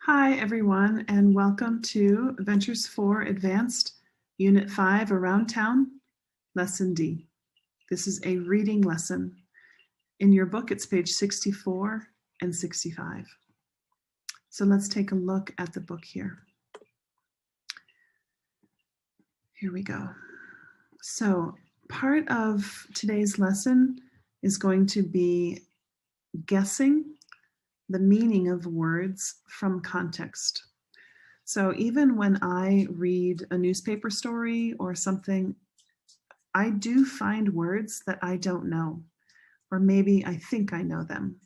Hi, everyone, and welcome to Ventures 4 Advanced, Unit 5, Around Town, Lesson D. This is a reading lesson. In your book, it's page 64 and 65. So let's take a look at the book here. Here we go. So part of today's lesson is going to be guessing the meaning of words from context. So even when I read a newspaper story or something, I do find words that I don't know, or maybe I think I know them.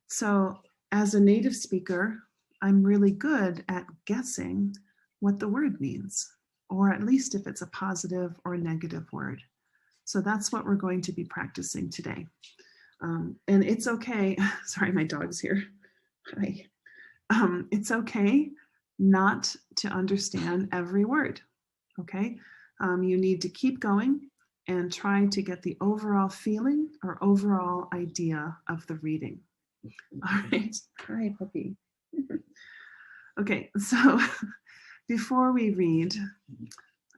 So as a native speaker, I'm really good at guessing what the word means, or at least if it's a positive or negative word. So that's what we're going to be practicing today. And it's okay, sorry, my dog's here. Hi. It's okay not to understand every word, okay? You need to keep going and try to get the overall feeling or overall idea of the reading. All right, hi puppy. Okay, so before we read,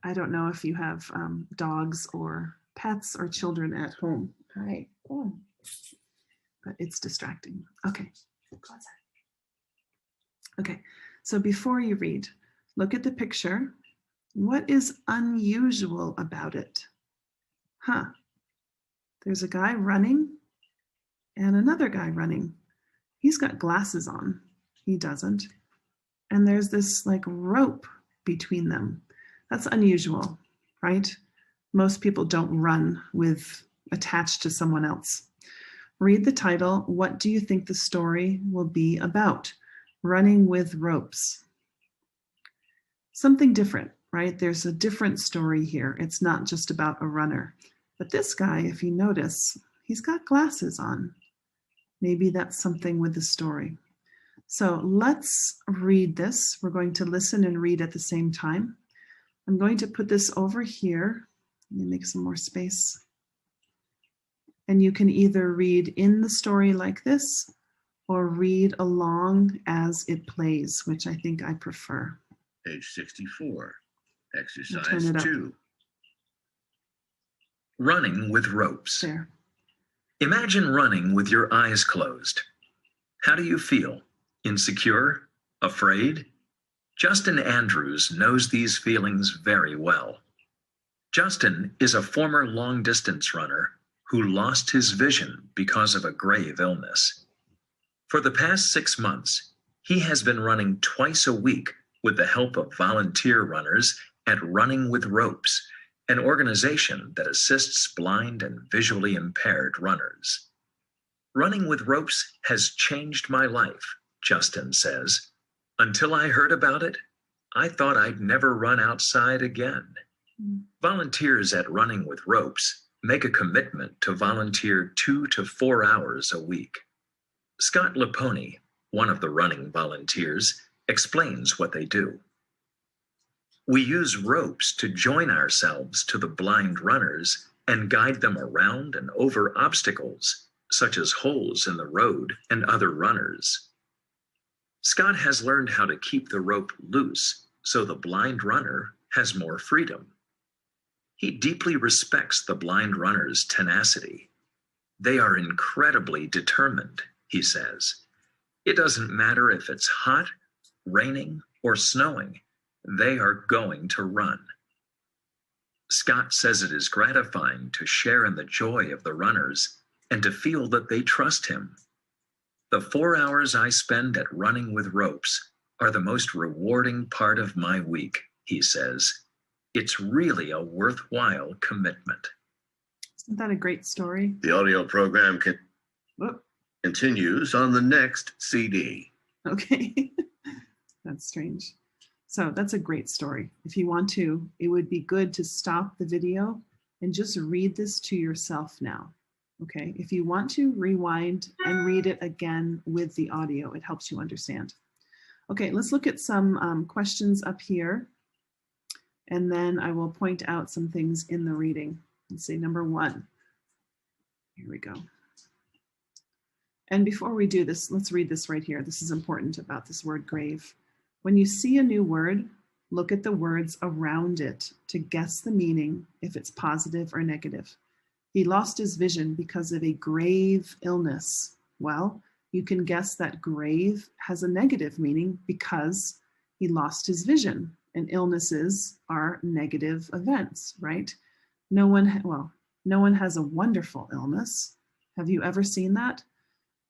I don't know if you have dogs or pets or children at home. Hi, oh. But it's distracting. Okay, go outside. Okay, so before you read, look at the picture. What is unusual about it? There's a guy running and another guy running. He's got glasses on. He doesn't. And there's this like rope between them. That's unusual, right? Most people don't run with attached to someone else. Read the title. What do you think the story will be about? Running with ropes. Something different, right? There's a different story here. It's not just about a runner. But this guy, if you notice, he's got glasses on. Maybe that's something with the story. So let's read this. We're going to listen and read at the same time. I'm going to put this over here. Let me make some more space. And you can either read in the story like this or read along as it plays, which I think I prefer. Page 64, exercise 2. Running with ropes. There. Imagine running with your eyes closed. How do you feel? Insecure? Afraid? Justin Andrews knows these feelings very well. Justin is a former long-distance runner who lost his vision because of a grave illness. For the past 6 months, he has been running twice a week with the help of volunteer runners at Running with Ropes, an organization that assists blind and visually impaired runners. Running with Ropes has changed my life, Justin says. Until I heard about it, I thought I'd never run outside again. Volunteers at Running with Ropes make a commitment to volunteer 2 to 4 hours a week. Scott Laponi, one of the running volunteers, explains what they do. We use ropes to join ourselves to the blind runners and guide them around and over obstacles, such as holes in the road and other runners. Scott has learned how to keep the rope loose so the blind runner has more freedom. He deeply respects the blind runner's tenacity. They are incredibly determined, he says. It doesn't matter if it's hot, raining, or snowing. They are going to run. Scott says it is gratifying to share in the joy of the runners and to feel that they trust him. The 4 hours I spend at Running with Ropes are the most rewarding part of my week, he says. It's really a worthwhile commitment. Isn't that a great story? The audio program continues on the next CD. Okay, that's strange. So that's a great story. If you want to, it would be good to stop the video and just read this to yourself now. Okay, if you want to, rewind and read it again with the audio. It helps you understand. Okay, let's look at some questions up here. And then I will point out some things in the reading. Let's say number 1. Here we go. And before we do this, let's read this right here. This is important about this word grave. When you see a new word, look at the words around it to guess the meaning, if it's positive or negative. He lost his vision because of a grave illness. Well, you can guess that grave has a negative meaning because he lost his vision, and illnesses are negative events, right? No one has a wonderful illness. Have you ever seen that?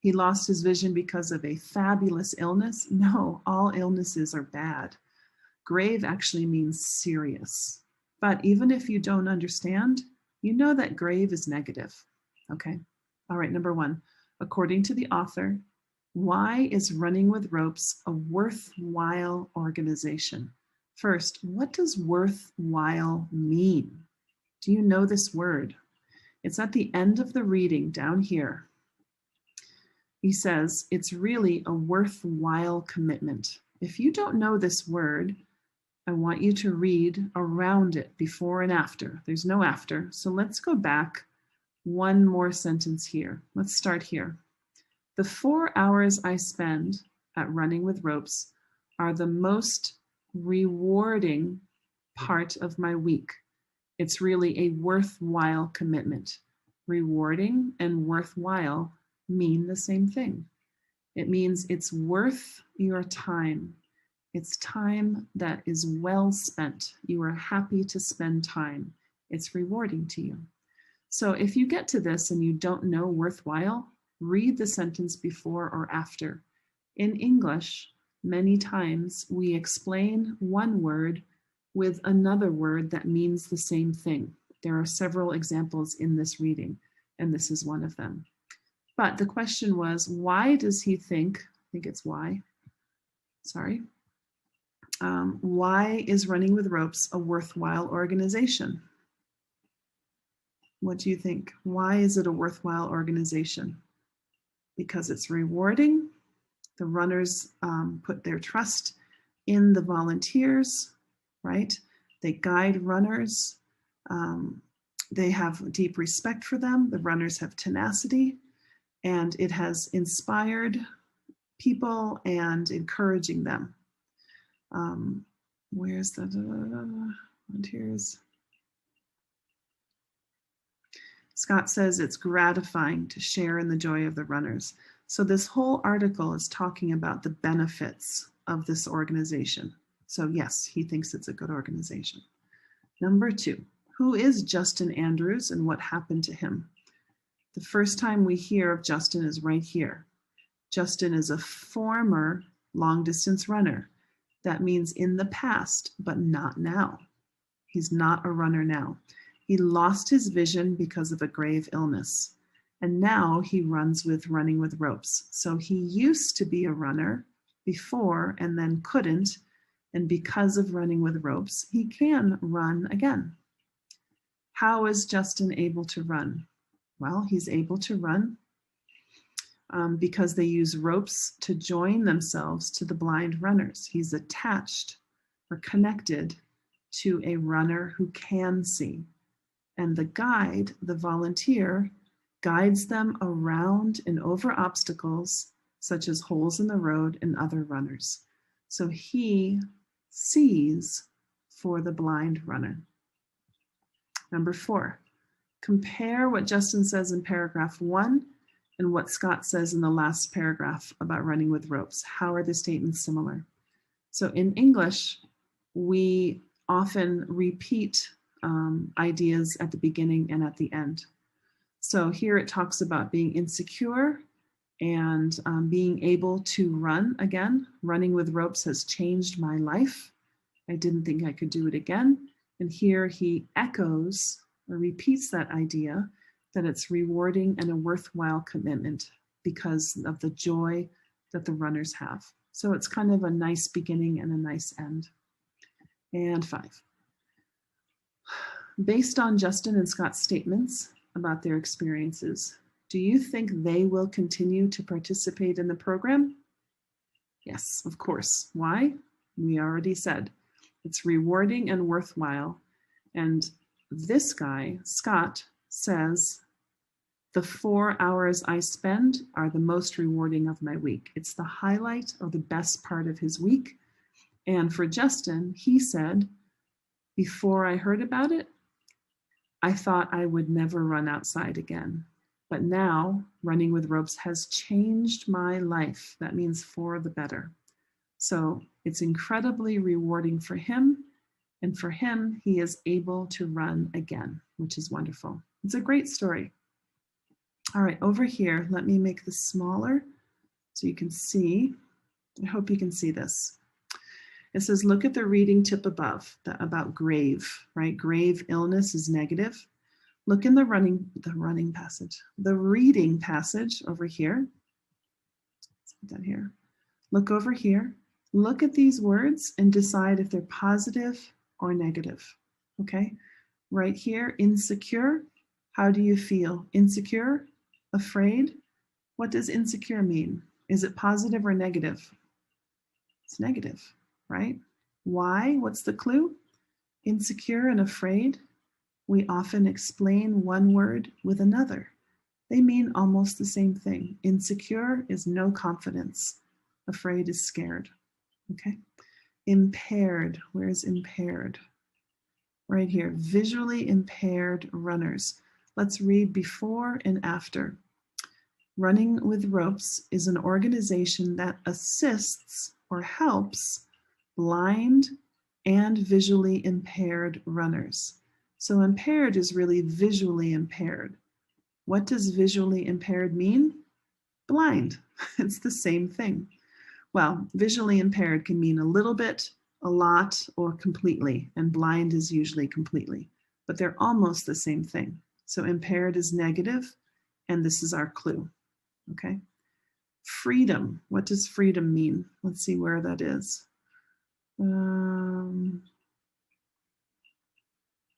He lost his vision because of a fabulous illness. No, all illnesses are bad. Grave actually means serious. But even if you don't understand, you know that grave is negative. Okay. All right, number 1. According to the author, why is Running with Ropes a worthwhile organization? First, what does worthwhile mean? Do you know this word? It's at the end of the reading down here. He says it's really a worthwhile commitment. If you don't know this word, I want you to read around it before and after. There's no after. So let's go back one more sentence here. Let's start here. The 4 hours I spend at Running with Ropes are the most rewarding part of my week. It's really a worthwhile commitment. Rewarding and worthwhile mean the same thing. It means it's worth your time. It's time that is well spent. You are happy to spend time. It's rewarding to you. So if you get to this and you don't know worthwhile, read the sentence before or after. In English, many times we explain one word with another word that means the same thing. There are several examples in this reading, and this is one of them. But the question was, why does he think, I think it's why, why is Running with Ropes a worthwhile organization? What do you think? Why is it a worthwhile organization? Because it's rewarding. The runners put their trust in the volunteers, right? They guide runners. They have deep respect for them. The runners have tenacity, and it has inspired people and encouraging them. Where's the volunteers? Scott says it's gratifying to share in the joy of the runners. So this whole article is talking about the benefits of this organization. So yes, he thinks it's a good organization. Number 2, who is Justin Andrews and what happened to him? The first time we hear of Justin is right here. Justin is a former long-distance runner. That means in the past, but not now. He's not a runner now. He lost his vision because of a grave illness, and now he runs with Running with Ropes. So he used to be a runner before and then couldn't, and because of Running with Ropes, he can run again. How is Justin able to run? Well, he's able to run because they use ropes to join themselves to the blind runners. He's attached or connected to a runner who can see. And the guide, the volunteer, guides them around and over obstacles such as holes in the road and other runners. So he sees for the blind runner. Number 4, compare what Justin says in paragraph 1 and what Scott says in the last paragraph about Running with Ropes. How are the statements similar? So in English, we often repeat ideas at the beginning and at the end. So here it talks about being insecure and being able to run again. Running with Ropes has changed my life. I didn't think I could do it again. And here he echoes or repeats that idea that it's rewarding and a worthwhile commitment because of the joy that the runners have. So it's kind of a nice beginning and a nice end. And 5. Based on Justin and Scott's statements about their experiences, do you think they will continue to participate in the program? Yes, of course. Why? We already said it's rewarding and worthwhile. And this guy, Scott, says The 4 hours I spend are the most rewarding of my week. It's the highlight or the best part of his week. And for Justin, he said, before I heard about it, I thought I would never run outside again. But now running with ropes has changed my life. That means for the better. So it's incredibly rewarding for him. And for him, he is able to run again, which is wonderful. It's a great story. All right, over here, let me make this smaller so you can see. I hope you can see this. It says, look at the reading tip above about grave, right? Grave illness is negative. Look in the reading passage over here. Let's put that here. Look over here. Look at these words and decide if they're positive or negative, okay? Right here, insecure. How do you feel? Insecure? Afraid? What does insecure mean? Is it positive or negative? It's negative, right? Why? What's the clue? Insecure and afraid, we often explain one word with another. They mean almost the same thing. Insecure is no confidence. Afraid is scared, okay? Impaired, where's impaired? Right here, visually impaired runners. Let's read before and after. Running with Ropes is an organization that assists or helps blind and visually impaired runners. So impaired is really visually impaired. What does visually impaired mean? Blind. It's the same thing. Well, visually impaired can mean a little bit, a lot, or completely, and blind is usually completely, but they're almost the same thing. So impaired is negative, and this is our clue, okay? Freedom, what does freedom mean? Let's see where that is.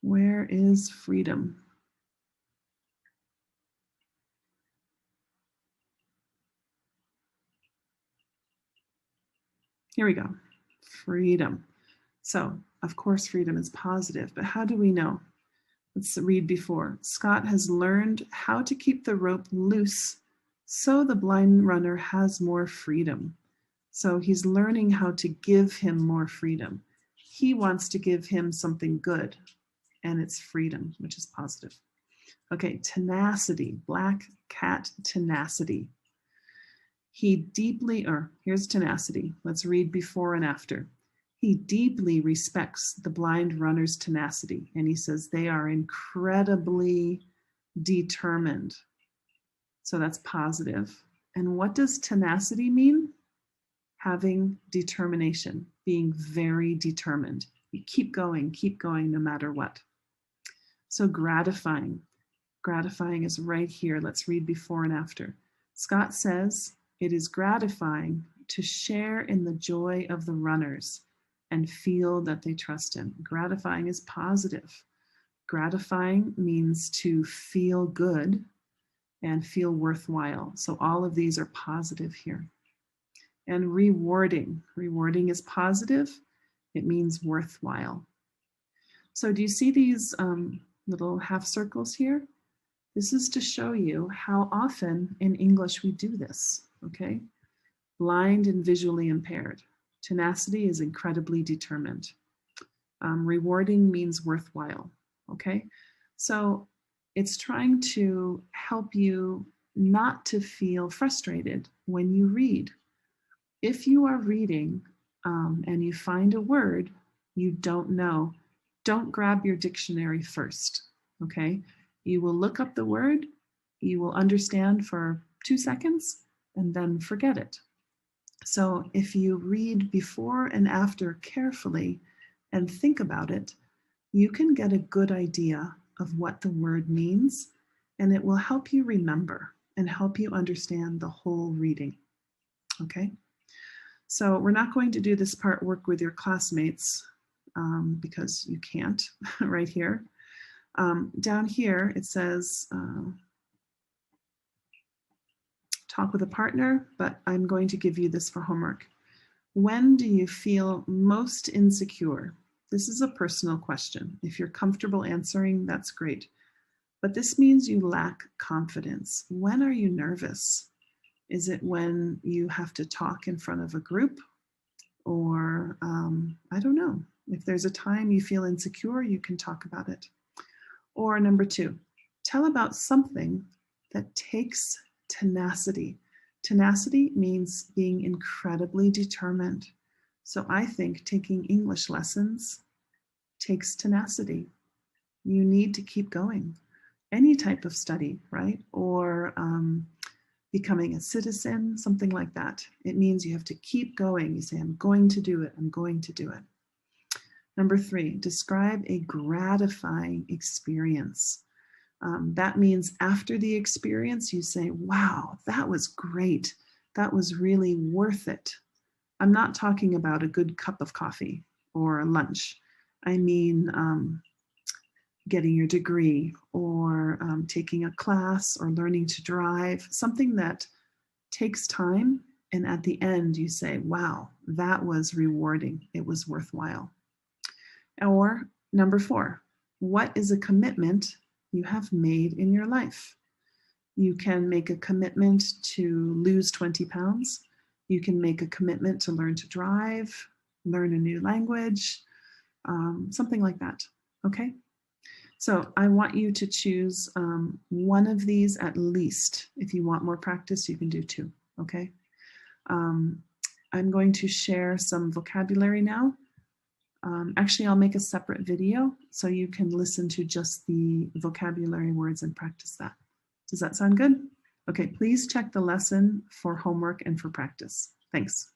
Where is freedom? Here we go, freedom. So, of course, freedom is positive, but how do we know? Let's read before. Scott has learned how to keep the rope loose so the blind runner has more freedom. So he's learning how to give him more freedom. He wants to give him something good, and it's freedom, which is positive. Okay, tenacity, black cat tenacity. Here's tenacity. Let's read before and after. He deeply respects the blind runner's tenacity, and he says they are incredibly determined. So that's positive. And what does tenacity mean? Having determination, being very determined. You keep going no matter what. So gratifying. Gratifying is right here. Let's read before and after. Scott says, it is gratifying to share in the joy of the runners and feel that they trust him. Gratifying is positive. Gratifying means to feel good and feel worthwhile. So all of these are positive here. And rewarding. Rewarding is positive. It means worthwhile. So do you see these little half circles here? This is to show you how often in English we do this, okay? Blind and visually impaired. Tenacity is incredibly determined. Rewarding means worthwhile, okay? So it's trying to help you not to feel frustrated when you read. If you are reading and you find a word you don't know, don't grab your dictionary first, okay? You will look up the word, you will understand for 2 seconds, and then forget it. So if you read before and after carefully and think about it, you can get a good idea of what the word means, and it will help you remember and help you understand the whole reading, okay? So we're not going to do this part work with your classmates because you can't right here. Down here, it says, talk with a partner, but I'm going to give you this for homework. When do you feel most insecure? This is a personal question. If you're comfortable answering, that's great. but this means you lack confidence. When are you nervous? Is it when you have to talk in front of a group? Or I don't know. If there's a time you feel insecure, you can talk about it. Or number 2, tell about something that takes tenacity. Tenacity means being incredibly determined. So I think taking English lessons takes tenacity. You need to keep going. Any type of study, right? Or becoming a citizen, something like that. It means you have to keep going. You say, I'm going to do it. I'm going to do it. Number 3, describe a gratifying experience. That means after the experience, you say, wow, that was great. That was really worth it. I'm not talking about a good cup of coffee or a lunch. I mean, getting your degree or taking a class or learning to drive, something that takes time. And at the end, you say, wow, that was rewarding. It was worthwhile. Or number 4, what is a commitment you have made in your life? You can make a commitment to lose 20 pounds. You can make a commitment to learn to drive, learn a new language, something like that. Okay? So I want you to choose one of these at least. If you want more practice, you can do 2. Okay? I'm going to share some vocabulary now. Actually, I'll make a separate video so you can listen to just the vocabulary words and practice that. Does that sound good? Okay, please check the lesson for homework and for practice. Thanks.